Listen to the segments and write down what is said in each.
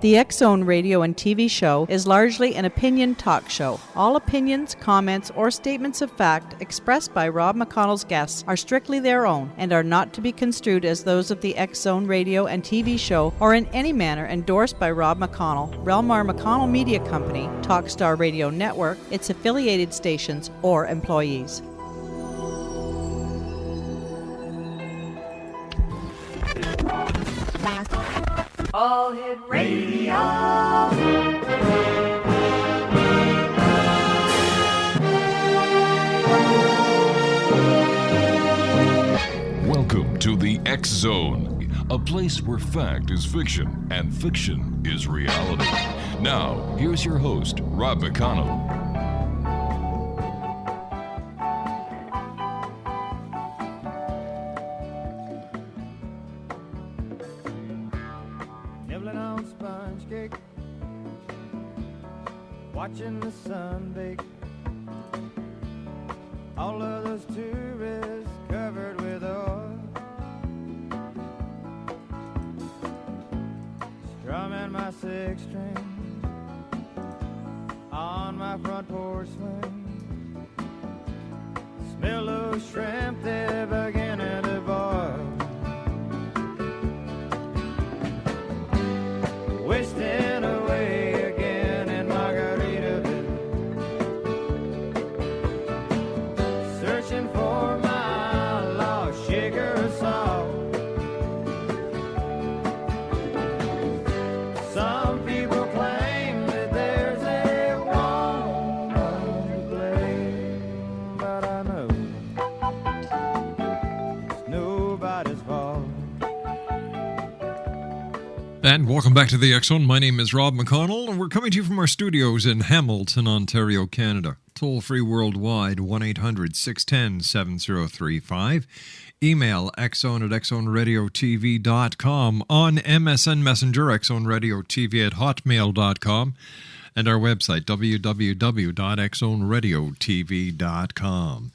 The X-Zone radio and TV show is largely an opinion talk show. All opinions, comments, or statements of fact expressed by Rob McConnell's guests are strictly their own and are not to be construed as those of the X-Zone radio and TV show or in any manner endorsed by Rob McConnell, Relmar McConnell Media Company, Talkstar Radio Network, its affiliated stations, or employees. All Hit Radio. Welcome to the X Zone, a place where fact is fiction and fiction is reality. Now, here's your host, Rob McConnell. Watching the sun bake, all of those tourists covered with oil, strumming my six string on my front porch swing. Smell those shrimp, they're beginning to boil. Wasting away again in Margaritaville, searching for my lost sugar of salt. Some people claim that there's a woman to blame, but I know it's nobody's fault. And welcome back to the X-Zone. My name is Rob McConnell, and we're coming to you from our studios in Hamilton, Ontario, Canada. Toll-free worldwide, 1-800-610-7035. Email xzone@xzoneradiotv.com. On MSN Messenger, xzoneradiotv@hotmail.com. And our website, www.xzoneradiotv.com.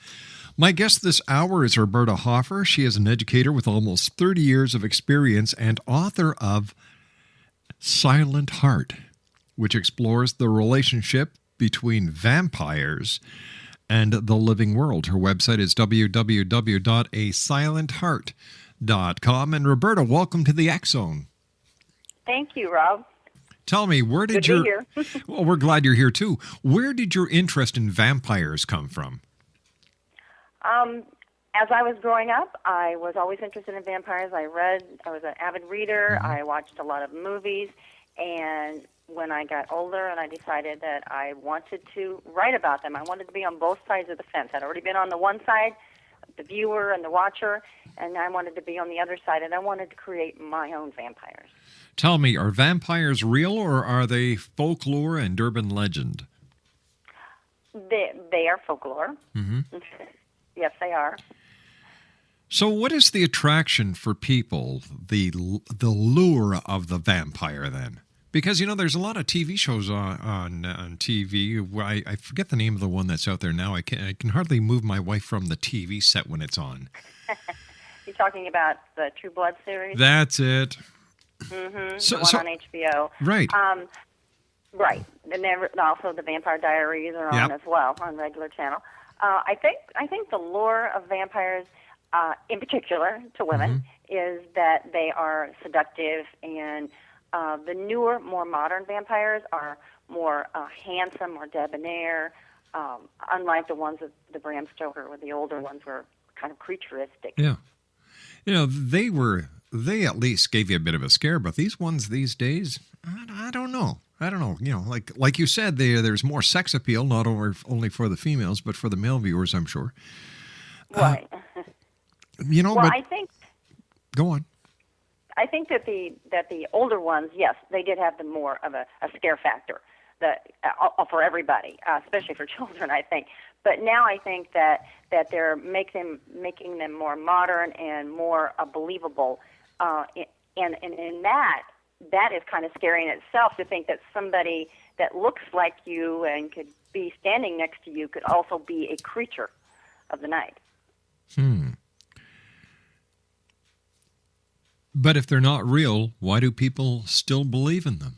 My guest this hour is Roberta Hoffer. She is an educator with almost 30 years of experience and author of Silent Heart, which explores the relationship between vampires and the living world. Her website is www.asilentheart.com. And Roberta, welcome to the X-Zone. Thank you, Rob. Tell me, where did Good your... to be here. Well, we're glad you're here, too. Where did your interest in vampires come from? As I was growing up, I was always interested in vampires. I was an avid reader. I watched a lot of movies. And when I got older and I decided that I wanted to write about them, I wanted to be on both sides of the fence. I'd already been on the one side, the viewer and the watcher, and I wanted to be on the other side, and I wanted to create my own vampires. Tell me, are vampires real or are they folklore and urban legend? They are folklore. Mm-hmm. Yes, they are. So what is the attraction for people, the lure of the vampire then? Because, you know, there's a lot of TV shows on TV. I forget the name of the one that's out there now. I can hardly move my wife from the TV set when it's on. You're talking about the True Blood series? That's it. Mm-hmm. The one on HBO. Right. Right. And also the Vampire Diaries are on as well on regular channel. I think the lure of vampires, in particular to women, is that they are seductive, and the newer, more modern vampires are more handsome, more debonair, unlike the ones of the Bram Stoker, where the older ones were kind of creaturistic. Yeah. You know, they at least gave you a bit of a scare, but these ones these days, I don't know. You know, like you said, there's more sex appeal, not only for the females, but for the male viewers, I'm sure. Right. You know, well, but I think. Go on. I think that the older ones, yes, they did have the more of a scare factor for everybody, especially for children, I think. But now I think that they're making them more modern and more believable, and in that is kind of scary in itself, to think that somebody that looks like you and could be standing next to you could also be a creature of the night. But if they're not real, why do people still believe in them?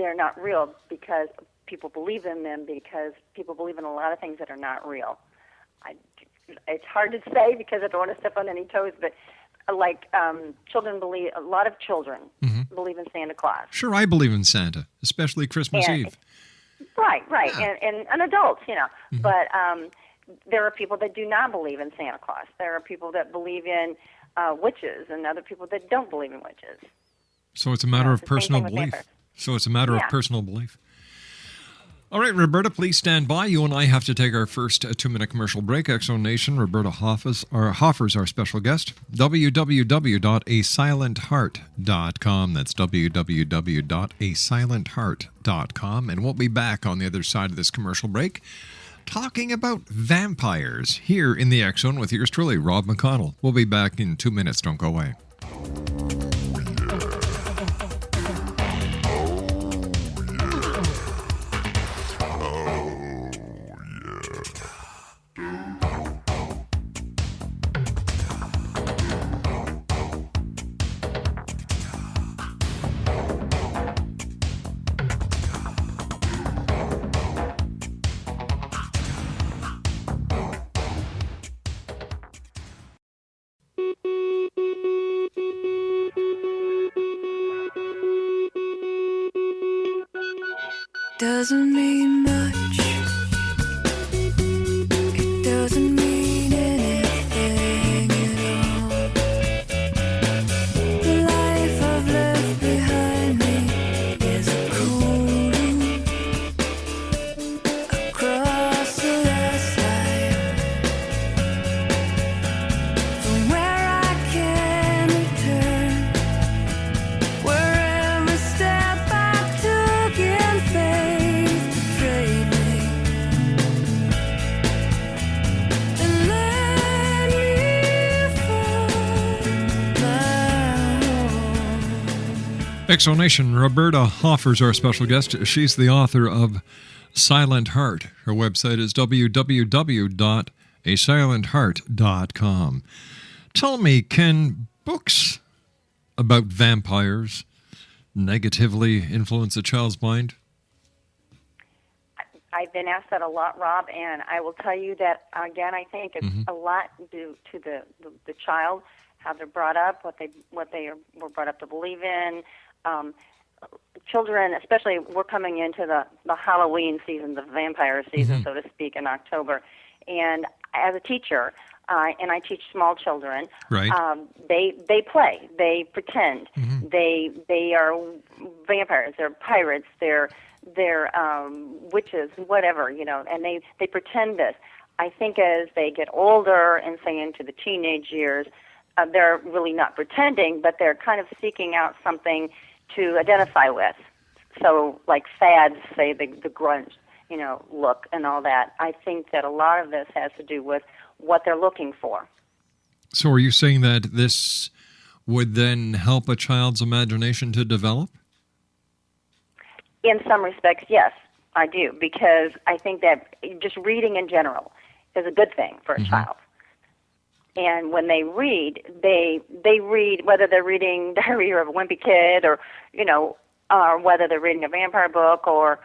they're not real because people believe in them, because people believe in a lot of things that are not real. It's hard to say because I don't want to step on any toes, but children believe, a lot of children believe in Santa Claus. Sure, I believe in Santa, especially Christmas Eve. Right, Yeah. and adults, But there are people that do not believe in Santa Claus. There are people that believe in witches, and other people that don't believe in witches. So it's a matter of it's the same personal thing with belief. vampires. So it's a matter of Yeah. personal belief. All right, Roberta, please stand by. You and I have to take our first 2-minute commercial break. Exo Nation, Roberta Hoffer's our special guest. www.asilentheart.com. That's www.asilentheart.com. And we'll be back on the other side of this commercial break talking about vampires here in the X Zone with yours truly, Rob McConnell. We'll be back in 2 minutes. Don't go away. Doesn't mean much. It doesn't mean anything at all. The life I've left behind me is a cold across the last line. From where I can return, where every step I took in faith betrayed me and led me from my home. Exo Nation, Roberta Hoffer's our special guest. She's the author of Silent Heart. Her website is www.asilentheart.com. Tell me, can books about vampires negatively influence a child's mind? I've been asked that a lot, Rob, and I will tell you that, again, I think it's a lot due to the child, how they're brought up, what they were brought up to believe in. Children, especially, we're coming into the Halloween season, the vampire season, so to speak, in October. And as a teacher, and I teach small children, Right. They play, they pretend, they are vampires, they're pirates, they're witches, whatever, and they pretend this. I think as they get older and say into the teenage years, they're really not pretending, but they're kind of seeking out something to identify with. So like fads, say the grunge, look and all that. I think that a lot of this has to do with what they're looking for. So are you saying that this would then help a child's imagination to develop? In some respects, yes, I do, because I think that just reading in general is a good thing for a child. And when they read, they read, whether they're reading Diary of a Wimpy Kid or whether they're reading a vampire book or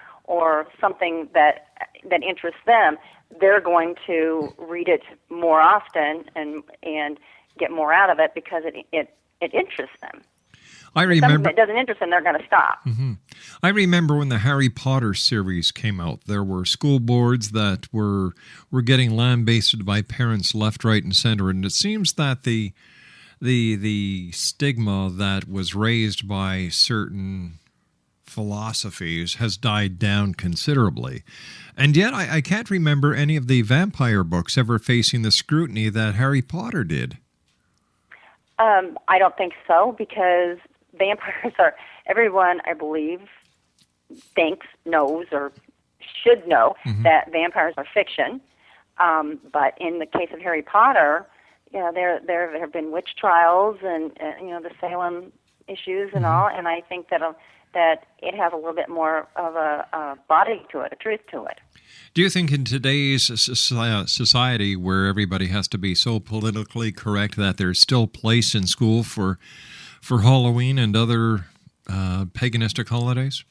something that interests them, they're going to read it more often and get more out of it because it interests them. I Something remember. that doesn't interest them, they're going to stop. I remember when the Harry Potter series came out, there were school boards that were getting lambasted by parents left, right, and center, and it seems that the stigma that was raised by certain philosophies has died down considerably. And yet I can't remember any of the vampire books ever facing the scrutiny that Harry Potter did. I don't think so, because vampires are, everyone, I believe, thinks, knows, or should know that vampires are fiction. But in the case of Harry Potter, there have been witch trials and the Salem issues and all, and I think that it has a little bit more of a body to it, a truth to it. Do you think in today's society where everybody has to be so politically correct that there's still place in school for Halloween and other paganistic holidays?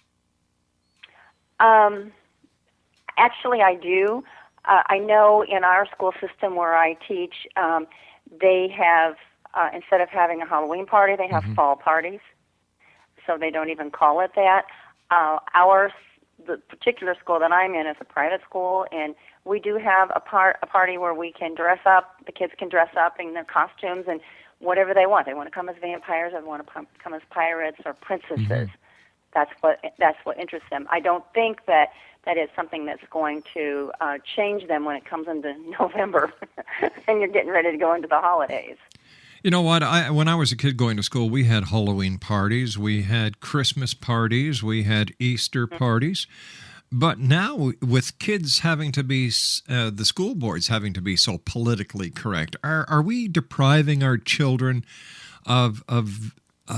Actually, I do. I know in our school system where I teach, they have, instead of having a Halloween party, they have fall parties. So they don't even call it that. The particular school that I'm in is a private school, and we do have a party where we can dress up. The kids can dress up in their costumes and whatever they want. They want to come as vampires, they want to come as pirates or princesses. That's what interests them. I don't think that is something that's going to change them when it comes into November and you're getting ready to go into the holidays. You know what? When I was a kid going to school, we had Halloween parties, we had Christmas parties, we had Easter parties. But now, with kids having to be, the school boards having to be so politically correct, are we depriving our children of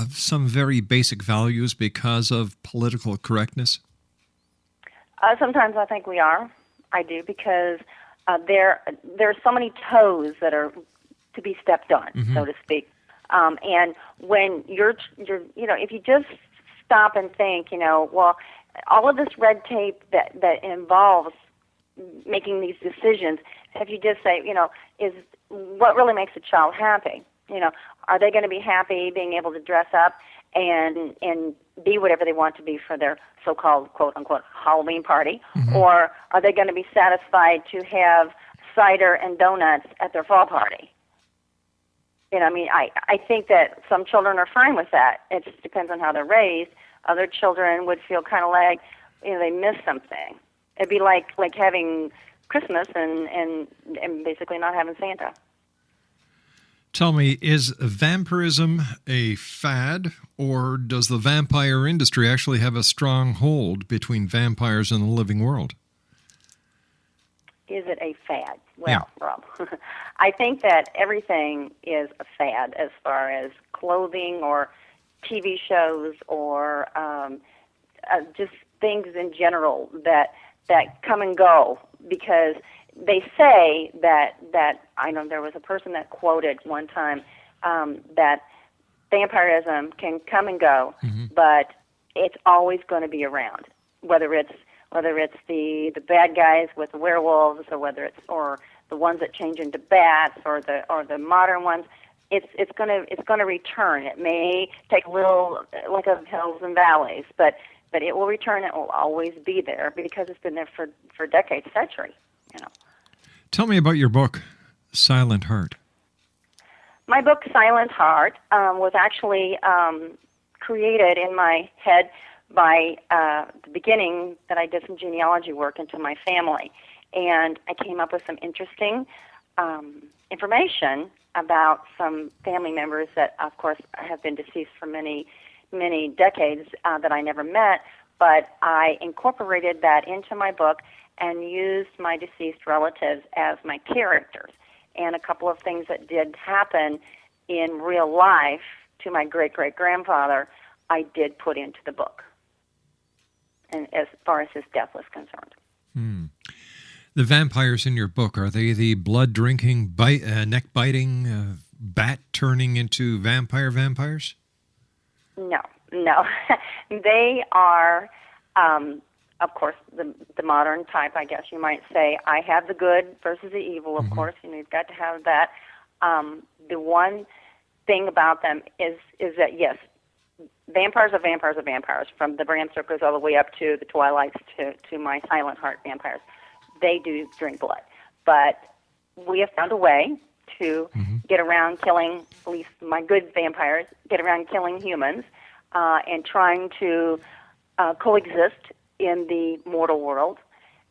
some very basic values because of political correctness? Sometimes I think we are. I do, because there are so many toes that are to be stepped on, so to speak. And when you're, if you just stop and think, well, all of this red tape that involves making these decisions, if you just say, is what really makes a child happy? Are they going to be happy being able to dress up and be whatever they want to be for their so-called quote-unquote Halloween party? Or are they going to be satisfied to have cider and donuts at their fall party? I think that some children are fine with that. It just depends on how they're raised. Other children would feel kind of like, they missed something. It'd be like having Christmas and basically not having Santa. Tell me, is vampirism a fad, or does the vampire industry actually have a strong hold between vampires and the living world? Is it a fad? Well, yeah. Rob, I think that everything is a fad as far as clothing or TV shows or just things in general that come and go, because they say that I know there was a person that quoted one time that vampirism can come and go, but it's always going to be around, whether it's the bad guys with the werewolves, or whether it's the ones that change into bats, or the modern ones. It's gonna return. It may take a little, like of hills and valleys, but it will return. It will always be there because it's been there for decades, centuries. Tell me about your book, Silent Heart. My book, Silent Heart, was actually created in my head by the beginning that I did some genealogy work into my family. And I came up with some interesting information about some family members that, of course, have been deceased for many, many decades that I never met, but I incorporated that into my book and used my deceased relatives as my characters. And a couple of things that did happen in real life to my great-great-grandfather, I did put into the book, and as far as his death was concerned. The vampires in your book, are they the blood-drinking, neck-biting, bat-turning into vampires? No. They are, of course, the modern type, I guess you might say. I have the good versus the evil, of course, and you've got to have that. The one thing about them is that, yes, vampires are vampires, from the Bram Stokers all the way up to the Twilights to my Silent Heart vampires. They do drink blood. But we have found a way to get around killing, at least my good vampires, get around killing humans and trying to coexist in the mortal world.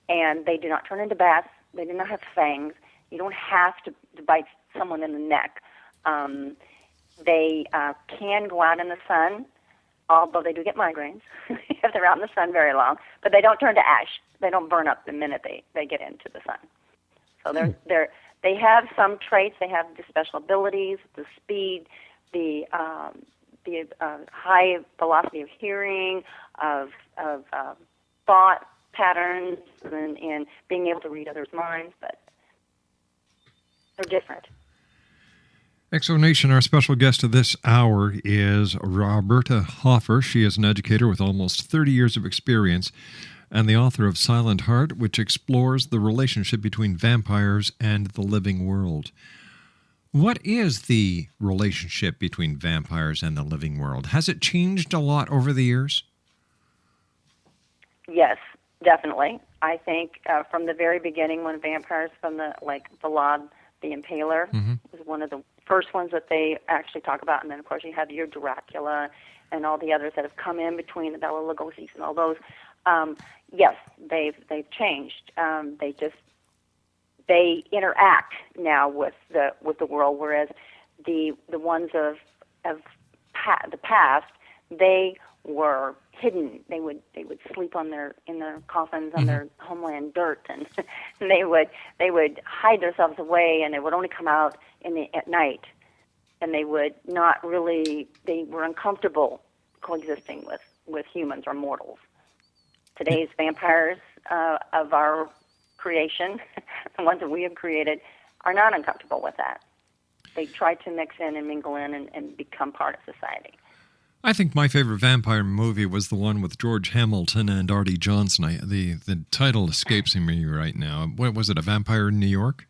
And they do not turn into bats. They do not have fangs. You don't have to bite someone in the neck. They can go out in the sun, although they do get migraines if they're out in the sun very long. But they don't turn to ash. They don't burn up the minute they get into the sun. So they have some traits. They have the special abilities, the speed, the high velocity of hearing, of thought patterns, and being able to read others' minds. But they're different. Exonation, our special guest of this hour is Roberta Hoffer. She is an educator with almost 30 years of experience. and the author of Silent Heart, which explores the relationship between vampires and the living world. What is the relationship between vampires and the living world? Has it changed a lot over the years? Yes, definitely. I think from the very beginning, when vampires from Vlad the Impaler was one of the first ones that they actually talk about, and then of course you have your Dracula and all the others that have come in between, the Bela Lugosi's and all those. Yes, they've changed. They interact now with the world, whereas the ones of the past, they were hidden. They would sleep in their coffins on their homeland dirt, and they would hide themselves away, and they would only come out at night, and they were uncomfortable coexisting with humans or mortals. Today's vampires of our creation, the ones that we have created, are not uncomfortable with that. They try to mix in and mingle in and become part of society. I think my favorite vampire movie was the one with George Hamilton and Artie Johnson. The title escapes me right now. What was it, A Vampire in New York?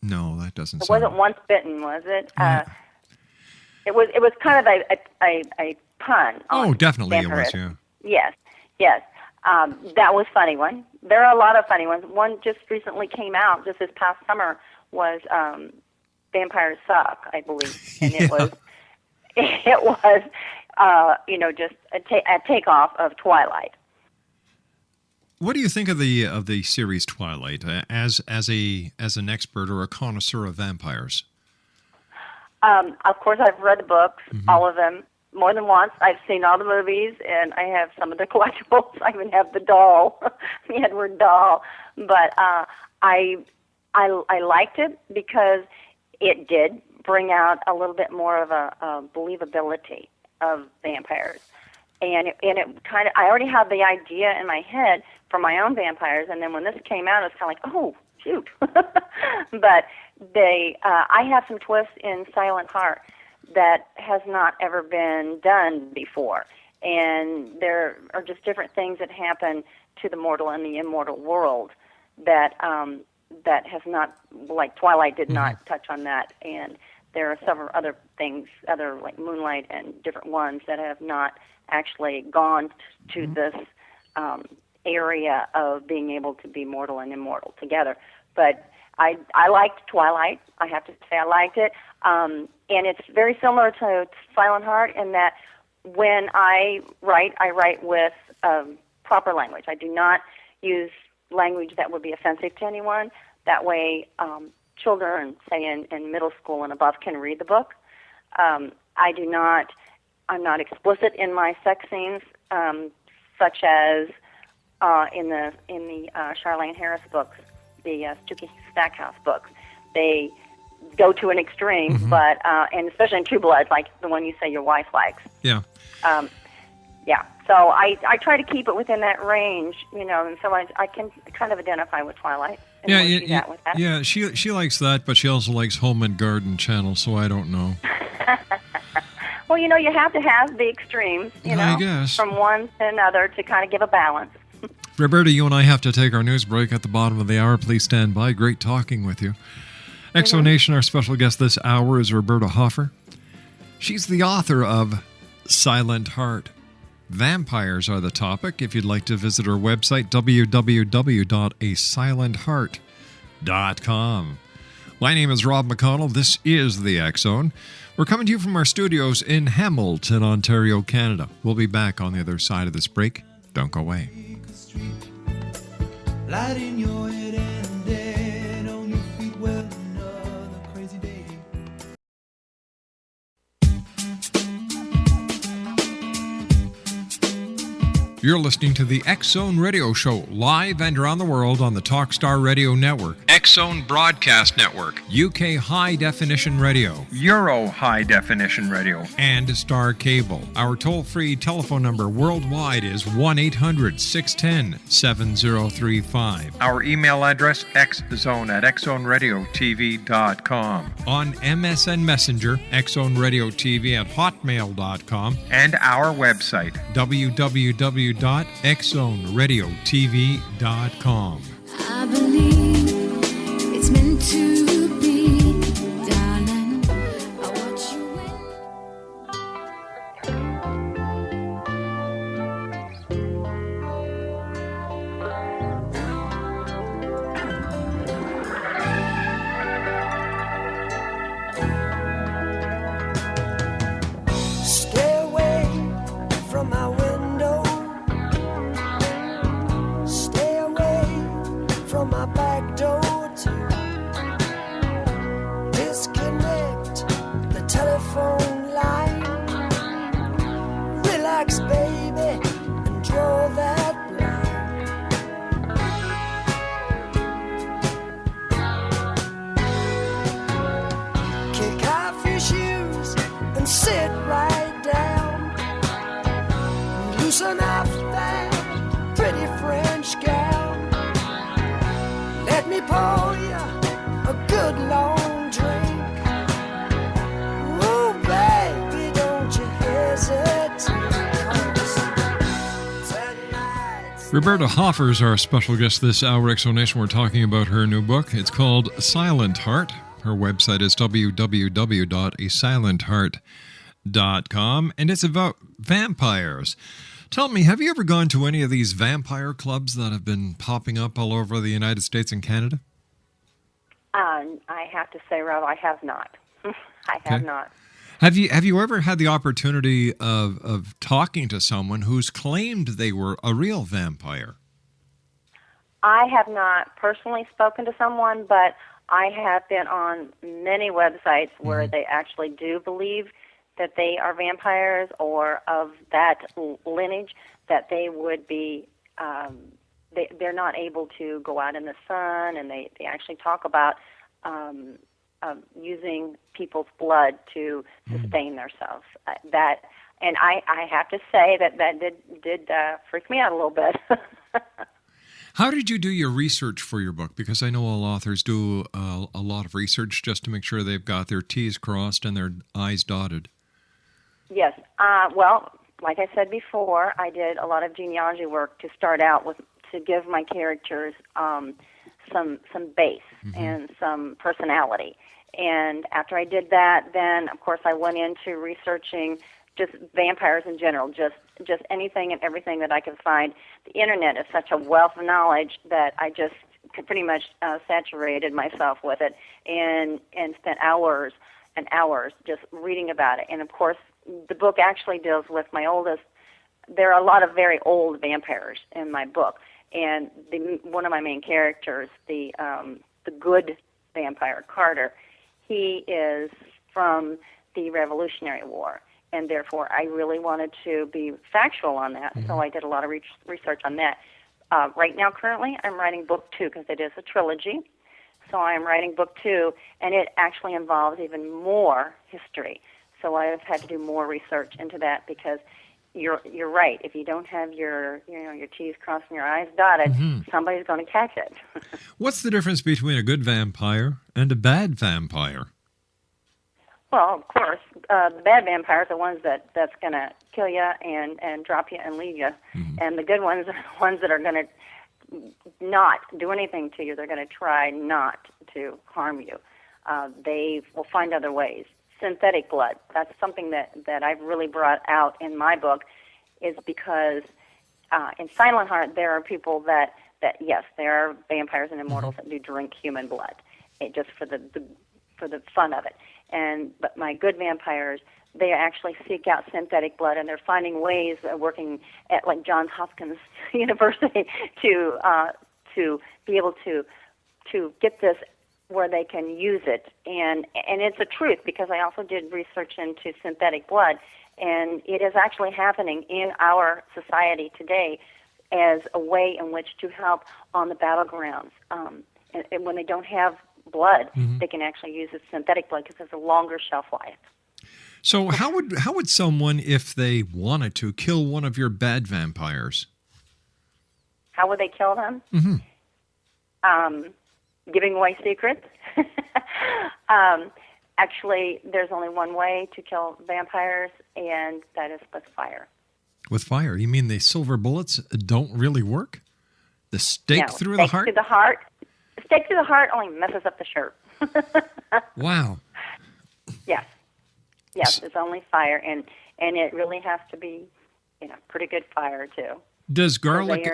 No, that doesn't it sound... wasn't Once Bitten, was it? Yeah. It was kind of a pun on definitely vampires. it was, yeah. Yes. That was a funny one. There are a lot of funny ones. One just recently came out, just this past summer, was Vampires Suck, I believe. And it was just a takeoff of Twilight. What do you think of the series Twilight as an expert or a connoisseur of vampires? Of course, I've read the books, all of them, more than once. I've seen all the movies, and I have some of the collectibles. I even have the doll, the Edward doll. But I liked it because it did bring out a little bit more of a believability of vampires. And it kind of, I already had the idea in my head for my own vampires, and then when this came out, it was kind of like, oh, shoot. But I have some twists in Silent Heart that has not ever been done before. And there are just different things that happen to the mortal and the immortal world that has not, like Twilight did not touch on that. And there are several other things, other like Moonlight and different ones that have not actually gone to this area of being able to be mortal and immortal together. But I liked Twilight. I have to say I liked it. And it's very similar to Silent Heart in that when I write with proper language. I do not use language that would be offensive to anyone. That way children, say in middle school and above, can read the book. I'm not explicit in my sex scenes, such as in the Charlene Harris books, the Stooky Stackhouse books. They go to an extreme, but and especially in True Blood, like the one you say your wife likes. Yeah. Yeah. So I try to keep it within that range, and so I can kind of identify with Twilight. Yeah, she likes that, but she also likes Home and Garden Channel, so I don't know. Well, you have to have the extremes, I guess, from one to another to kind of give a balance. Roberta, you and I have to take our news break at the bottom of the hour. Please stand by. Great talking with you. Exonation, our special guest this hour is Roberta Hoffer. She's the author of Silent Heart. Vampires are the topic. If you'd like to visit her website, www.asilentheart.com. My name is Rob McConnell. This is the X Zone. We're coming to you from our studios in Hamilton, Ontario, Canada. We'll be back on the other side of this break. Don't go away. Light in your head and dead on your feet. Well, another crazy day. You're listening to the X Zone Radio Show, live and around the world on the Talkstar Radio Network. X X-Zone Broadcast Network, UK High Definition Radio, Euro High Definition Radio, and Star Cable. Our toll-free telephone number worldwide is 1-800-610-7035. Our email address, xzone@xzoneradiotv.com. On MSN Messenger, xzoneradiotv@hotmail.com. And our website, www.xzoneradiotv.com. I believe it's meant to be, darling. I watch you Stay away from my window. Stay away from my back door too. Disconnect the telephone line. Relax, baby, and draw that blind. Kick off your shoes and sit right down. Loosen up that pretty French gown. Let me pour you a good long drink. Ooh, baby, don't you hesitate. 'Cause tonight's Roberta Hoffer is our special guest this hour. Exonation, we're talking about her new book. It's called Silent Heart. Her website is www.asilentheart.com, and it's about vampires. Tell me, have you ever gone to any of these vampire clubs that have been popping up all over the United States and Canada? I have to say, Rob, I have not. I have Okay. not. Have you ever had the opportunity of talking to someone who's claimed they were a real vampire? I have not personally spoken to someone, but I have been on many websites where they actually do believe that they are vampires or of that lineage, that they would be, they're not able to go out in the sun, and they actually talk about using people's blood to sustain themselves. And I have to say that did freak me out a little bit. How did you do your research for your book? Because I know all authors do a lot of research just to make sure they've got their T's crossed and their I's dotted. Yes. Well, like I said before, I did a lot of genealogy work to start out with, to give my characters some base and some personality. And after I did that, then of course I went into researching just vampires in general, just anything and everything that I could find. The internet is such a wealth of knowledge that I just pretty much saturated myself with it and spent hours and hours just reading about it. And of course, the book actually deals with my oldest. There are a lot of very old vampires in my book, and one of my main characters, the good vampire Carter, he is from the Revolutionary War, and therefore I really wanted to be factual on that. So I did a lot of research on that. Right now, currently, I'm writing book 2 because it is a trilogy. So I'm writing book 2, and it actually involves even more history. So I've had to do more research into that because you're right. If you don't have your T's crossed and your I's dotted, somebody's going to catch it. What's the difference between a good vampire and a bad vampire? Well, of course, the bad vampires are ones that's going to kill you and drop you and leave you, and the good ones are the ones that are going to not do anything to you. They're going to try not to harm you. They will find other ways. Synthetic blood, that's something that I've really brought out in my book, is because in Silent Heart there are people that yes, there are vampires and immortals that do drink human blood, just for the fun of it. But my good vampires, they actually seek out synthetic blood, and they're finding ways of working at like Johns Hopkins University to be able to get this where they can use it. And it's a truth, because I also did research into synthetic blood, and it is actually happening in our society today as a way in which to help on the battlegrounds. And when they don't have blood, they can actually use a synthetic blood because it has a longer shelf life. So how would someone, if they wanted to, kill one of your bad vampires? How would they kill them? Giving away secrets. Actually, there's only one way to kill vampires, and that is with fire. With fire? You mean the silver bullets don't really work? The stake through the heart? Stake through the heart. Stake through the heart only messes up the shirt. Wow. Yes, it's only fire, and it really has to be, pretty good fire too. Does garlic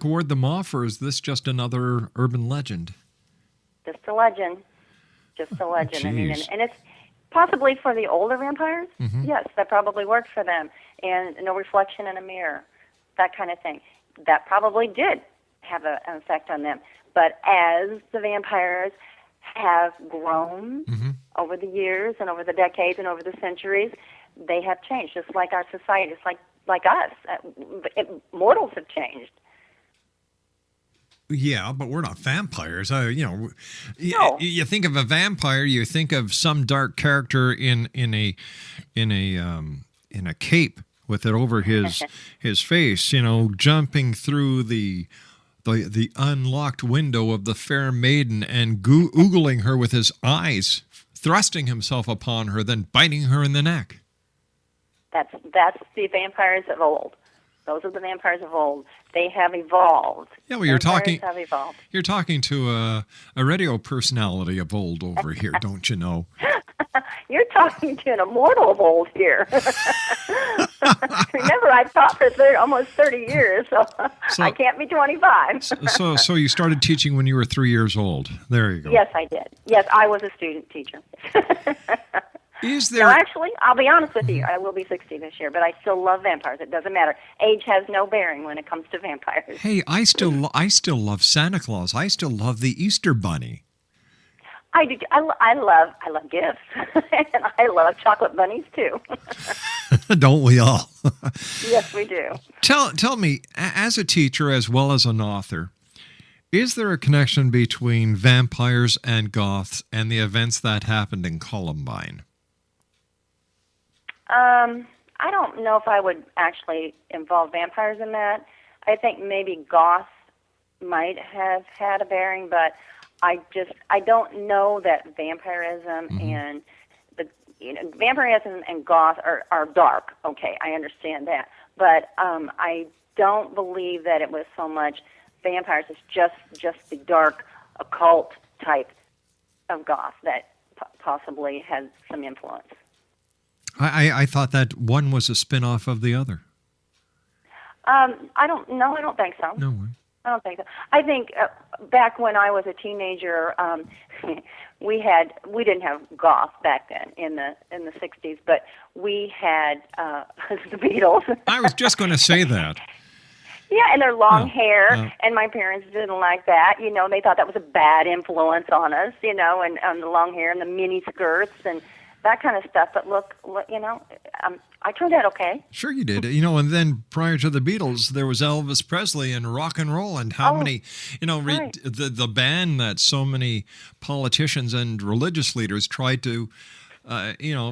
ward them off, or is this just another urban legend? Just a legend. Just a legend. I mean, Jeez. and it's possibly for the older vampires. Yes, that probably worked for them. And no reflection in a mirror, that kind of thing. That probably did have an effect on them. But as the vampires have grown over the years and over the decades and over the centuries, they have changed, just like our society, just like us. Mortals have changed. Yeah, but we're not vampires. No. You think of a vampire, you think of some dark character in a cape with it over his face, jumping through the unlocked window of the fair maiden and oogling her with his eyes, thrusting himself upon her, then biting her in the neck. That's the vampires of old. Those are the vampires of old. They have evolved. Yeah, well, you're talking to a radio personality of old over here, don't you know? You're talking to an immortal of old here. Remember, I've taught for almost 30 years, so I can't be 25. So you started teaching when you were 3 years old. There you go. Yes, I did. Yes, I was a student teacher. Is there? No, actually, I'll be honest with you. I will be 60 this year, but I still love vampires. It doesn't matter. Age has no bearing when it comes to vampires. Hey, I still love Santa Claus. I still love the Easter Bunny. I do. I love gifts, and I love chocolate bunnies too. Don't we all? Yes, we do. Tell me, as a teacher as well as an author, is there a connection between vampires and goths and the events that happened in Columbine? I don't know if I would actually involve vampires in that. I think maybe goths might have had a bearing, but I don't know that vampirism and vampirism and goth are dark. Okay, I understand that, but I don't believe that it was so much vampires. It's just the dark occult type of goth that possibly has some influence. I thought that one was a spin-off of the other. I don't think so. No way. I don't think so. I think back when I was a teenager, we didn't have goth back then in the 60s, but we had the Beatles. I was just going to say that. Yeah, and their long hair, and my parents didn't like that. They thought that was a bad influence on us, and the long hair and the mini skirts and that kind of stuff. But look, I turned out okay. Sure you did. And then prior to the Beatles, there was Elvis Presley and rock and roll, and how many, right. the ban that so many politicians and religious leaders tried to,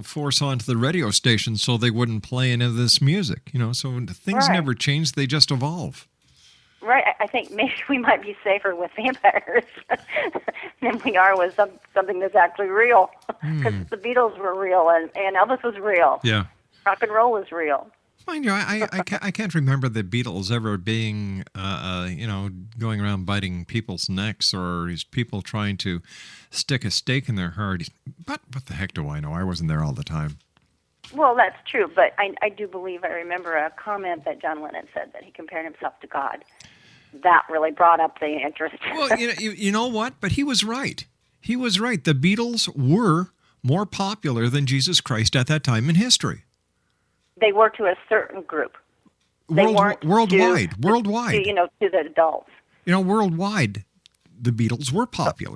force onto the radio stations so they wouldn't play any of this music. So things never change; they just evolve. Right. I think maybe we might be safer with vampires than we are with something that's actually real. Because the Beatles were real and Elvis was real. Yeah. Rock and roll is real. Mind you, I can't remember the Beatles ever being, going around biting people's necks or people trying to stick a stake in their heart. But what the heck do I know? I wasn't there all the time. Well, that's true, but I do believe I remember a comment that John Lennon said that he compared himself to God. That really brought up the interest. Well, you know what? But he was right. He was right. The Beatles were more popular than Jesus Christ at that time in history. They were to a certain group. They weren't worldwide. To the adults. Worldwide, the Beatles were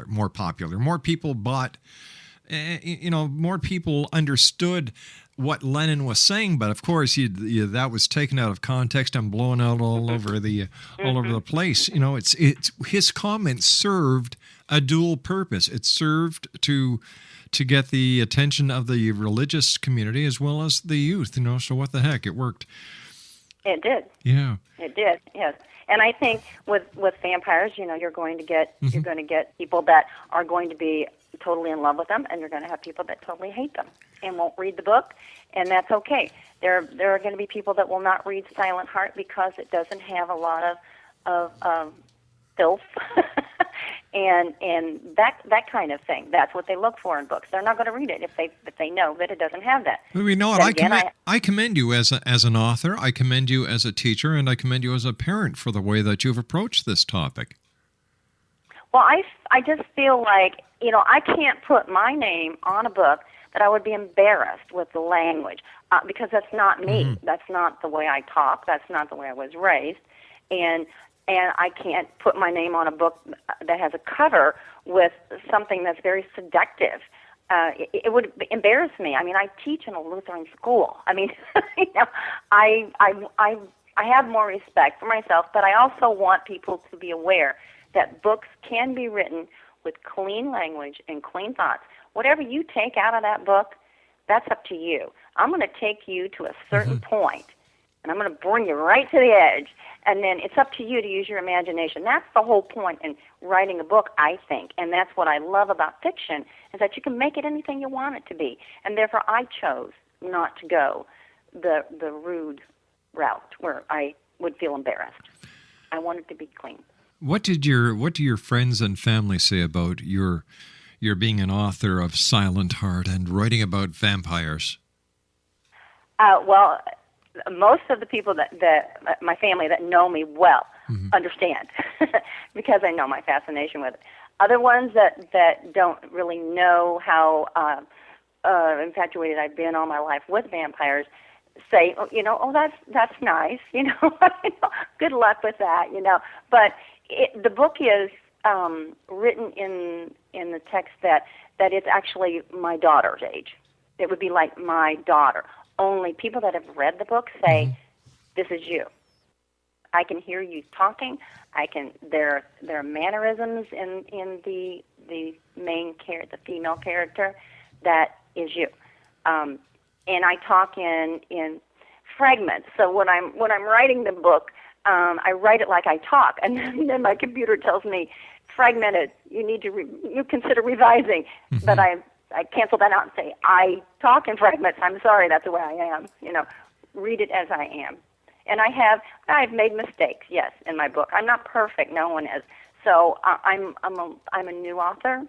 more popular. More people bought. More people understood what Lenin was saying, but of course that was taken out of context and blown out all over the place. It's his comments served a dual purpose. It served to get the attention of the religious community as well as the youth. So what the heck, it worked. It did. Yeah, it did. Yes. And I think with vampires, you're going to get people that are going to be totally in love with them, and you're going to have people that totally hate them and won't read the book, and that's okay. There are going to be people that will not read Silent Heart because it doesn't have a lot of filth and that kind of thing. That's what they look for in books. They're not going to read it if they know that it doesn't have that. Well, you know what? I commend you as an author. I commend you as a teacher, and I commend you as a parent for the way that you've approached this topic. Well, I just feel like, I can't put my name on a book that I would be embarrassed with the language because that's not me. Mm-hmm. That's not the way I talk. That's not the way I was raised. And I can't put my name on a book that has a cover with something that's very seductive. It would embarrass me. I mean, I teach in a Lutheran school. I mean, I have more respect for myself, but I also want people to be aware that books can be written with clean language and clean thoughts. Whatever you take out of that book, that's up to you. I'm going to take you to a certain point, and I'm going to bring you right to the edge, and then it's up to you to use your imagination. That's the whole point in writing a book, I think, and that's what I love about fiction, is that you can make it anything you want it to be, and therefore I chose not to go the rude route where I would feel embarrassed. I wanted to be clean. What do your friends and family say about your being an author of Silent Heart and writing about vampires? Well, most of the people that my family that know me well understand because I know my fascination with it. Other ones that don't really know how infatuated I've been all my life with vampires say, that's nice, good luck with that, But the book is written in the text that it's actually my daughter's age. It would be like my daughter. Only people that have read the book say, this is you. I can hear you talking. There are mannerisms in the main character, the female character, that is you. And I talk in fragments. So when I'm writing the book, I write it like I talk, and then my computer tells me, fragmented, you need to you consider revising. But I cancel that out and say, I talk in fragments. I'm sorry, that's the way I am. Read it as I am. And I've made mistakes, yes, in my book. I'm not perfect. No one is. So I'm a new author.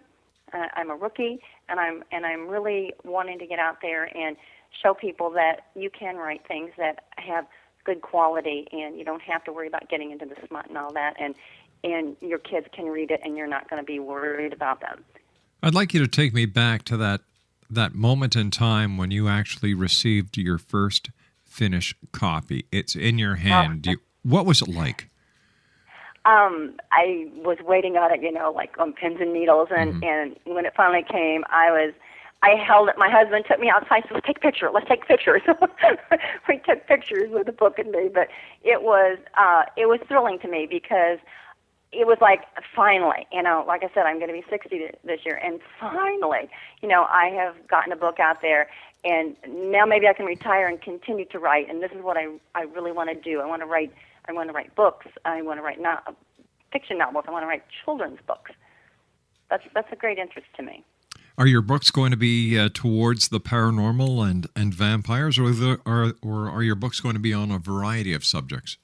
I'm a rookie, and I'm really wanting to get out there and show people that you can write things that have good quality, and you don't have to worry about getting into the smut and all that, and your kids can read it, and you're not going to be worried about them. I'd like you to take me back to that moment in time when you actually received your first finished copy. It's in your hand. What was it like? I was waiting on it, like on pins and needles, and when it finally came, I held it. My husband took me outside, said, let's take pictures. We took pictures with the book and me, but it was thrilling to me because it was like, finally, like I said, I'm going to be 60 this year, and finally, I have gotten a book out there, and now maybe I can retire and continue to write, and this is what I really want to do. I want to write books. I want to write fiction novels. I want to write children's books. That's a great interest to me. Are your books going to be towards the paranormal and vampires, or are your books going to be on a variety of subjects?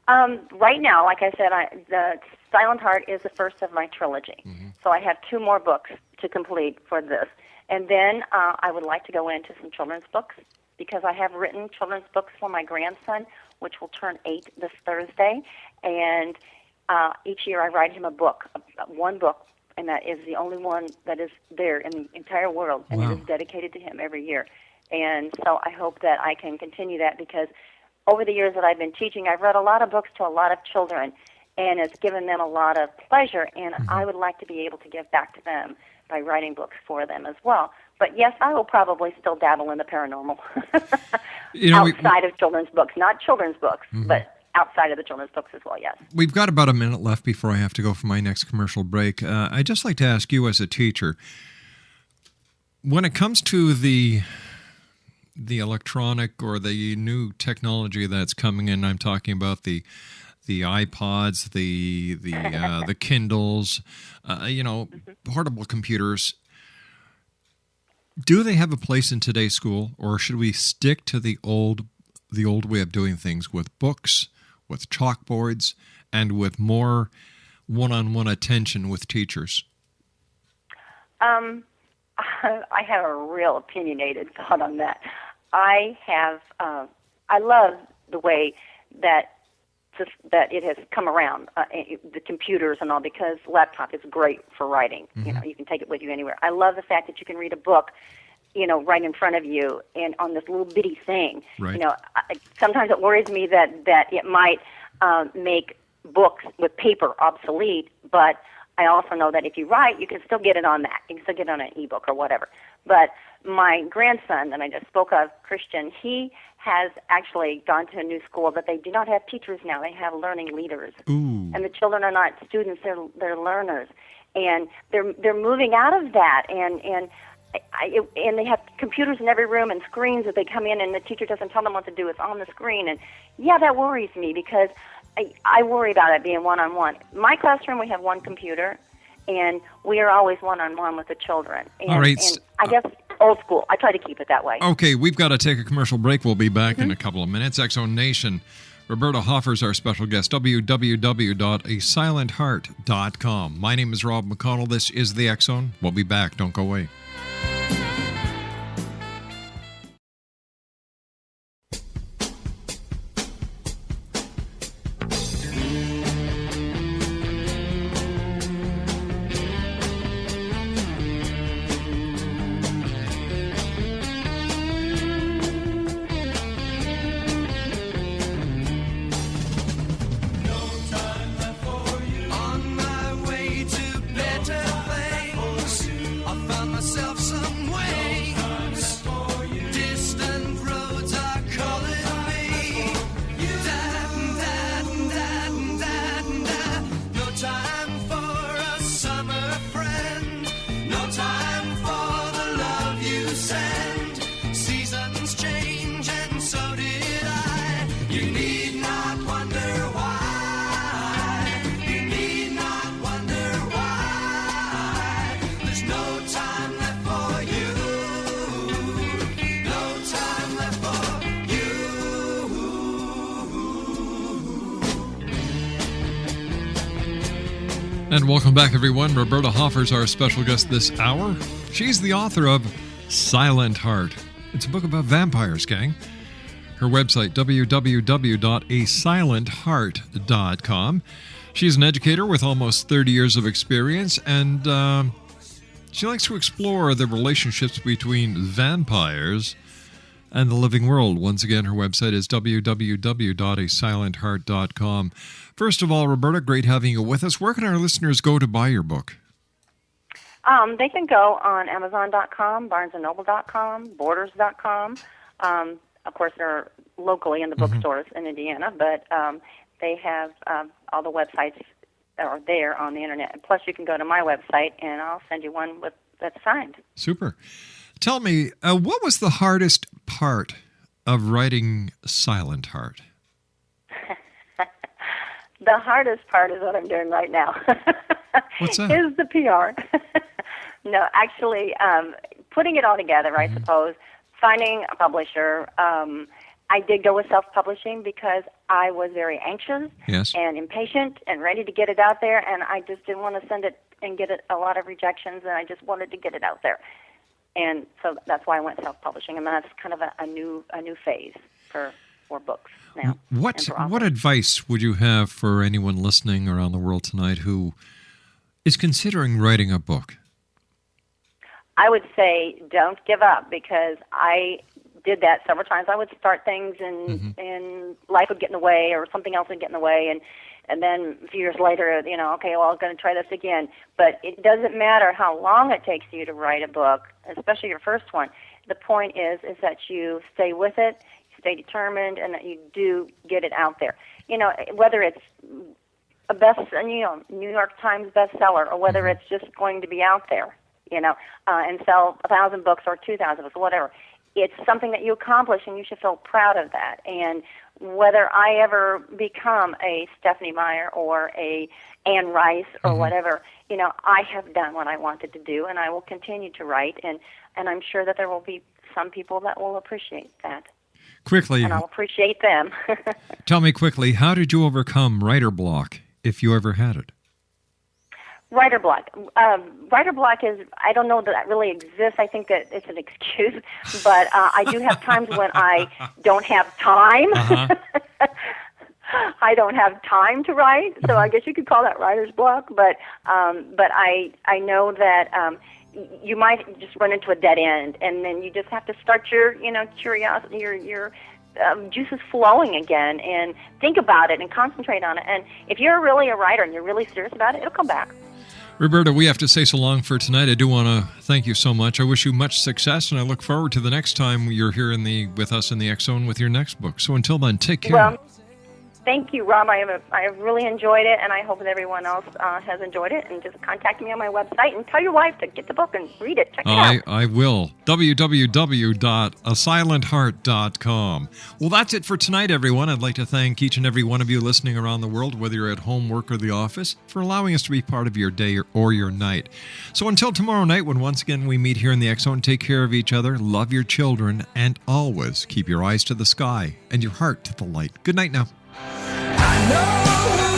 Right now, like I said, the Silent Heart is the first of my trilogy. So I have 2 more books to complete for this. And then I would like to go into some children's books because I have written children's books for my grandson, which will turn 8 this Thursday. And each year I write him a book, one book, and that is the only one that is there in the entire world, and It is dedicated to him every year. And so I hope that I can continue that because over the years that I've been teaching, I've read a lot of books to a lot of children, and it's given them a lot of pleasure, and I would like to be able to give back to them writing books for them as well. But yes, I will probably still dabble in the paranormal outside of children's books, not children's books, but outside of the children's books as well, yes. We've got about a minute left before I have to go for my next commercial break. I'd just like to ask you as a teacher, when it comes to the electronic or the new technology that's coming in, I'm talking about the iPods, the Kindles, portable computers. Do they have a place in today's school, or should we stick to the old way of doing things with books, with chalkboards, and with more one-on-one attention with teachers? I have a real opinionated thought on that. I love the way that it has come around, the computers and all, because laptop is great for writing. You can take it with you anywhere. I love the fact that you can read a book, right in front of you and on this little bitty thing. Right. Sometimes it worries me that it might make books with paper obsolete, but I also know that if you write, you can still get it on that. You can still get it on an ebook or whatever. But my grandson that I just spoke of, Christian, he has actually gone to a new school that they do not have teachers now. They have learning leaders. Ooh. And the children are not students, they're learners. And they're moving out of that, and they have computers in every room and screens that they come in, and the teacher doesn't tell them what to do. It's on the screen. And yeah, that worries me, because I worry about it being one-on-one. My classroom, we have one computer, and we are always one-on-one with the children. And, all right. And I guess old school. I try to keep it that way. Okay, we've got to take a commercial break. We'll be back in a couple of minutes. X-Zone Nation. Roberta Hoffer is our special guest. www.asilentheart.com. My name is Rob McConnell. This is the X-Zone. We'll be back. Don't go away. And welcome back, everyone. Roberta Hoffer is our special guest this hour. She's the author of Silent Heart. It's a book about vampires, gang. Her website, www.asilentheart.com. She's an educator with almost 30 years of experience, and she likes to explore the relationships between vampires and the living world. Once again, her website is www.asilentheart.com. First of all, Roberta, great having you with us. Where can our listeners go to buy your book? They can go on Amazon.com, BarnesandNoble.com, Borders.com. Of course, they're locally in the bookstores in Indiana, but they have all the websites are there on the internet. And plus, you can go to my website, and I'll send you one that's signed. Super. Tell me, what was the hardest part of writing Silent Heart? The hardest part is what I'm doing right now. What's that? Is the PR. No, actually, putting it all together, I suppose, finding a publisher. I did go with self-publishing because I was very anxious and impatient and ready to get it out there, and I just didn't want to send it and get a lot of rejections, and I just wanted to get it out there. And so that's why I went self-publishing, and that's kind of a new phase for books now. What advice would you have for anyone listening around the world tonight who is considering writing a book? I would say don't give up, because I did that several times. I would start things and life would get in the way, or something else would get in the way, and then a few years later, okay, well, I'm going to try this again. But it doesn't matter how long it takes you to write a book, especially your first one. The point is that you stay with it, stay determined, and that you do get it out there. Whether it's a New York Times bestseller, or whether it's just going to be out there, and sell 1,000 books or 2,000 books, whatever. It's something that you accomplish, and you should feel proud of that. And whether I ever become a Stephanie Meyer or a Anne Rice or whatever, I have done what I wanted to do, and I will continue to write, and I'm sure that there will be some people that will appreciate that. Quickly. And I'll appreciate them. Tell me quickly, how did you overcome writer block, if you ever had it? Writer block. Writer block is, I don't know that really exists. I think that it's an excuse, but I do have times when I don't have time. I don't have time to write, so I guess you could call that writer's block. But I know that you might just run into a dead end, and then you just have to start your curiosity, your juices flowing again, and think about it and concentrate on it. And if you're really a writer and you're really serious about it, it'll come back. Roberta, we have to say so long for tonight. I do want to thank you so much. I wish you much success, and I look forward to the next time you're here with us in the X Zone with your next book. So until then, take care. Well, thank you, Rob. I have really enjoyed it, and I hope that everyone else has enjoyed it. And just contact me on my website and tell your wife to get the book and read it. Check it out. I will. www.asilentheart.com. Well, that's it for tonight, everyone. I'd like to thank each and every one of you listening around the world, whether you're at home, work, or the office, for allowing us to be part of your day or your night. So until tomorrow night, when once again we meet here in the X Zone, take care of each other, love your children, and always keep your eyes to the sky and your heart to the light. Good night now. I know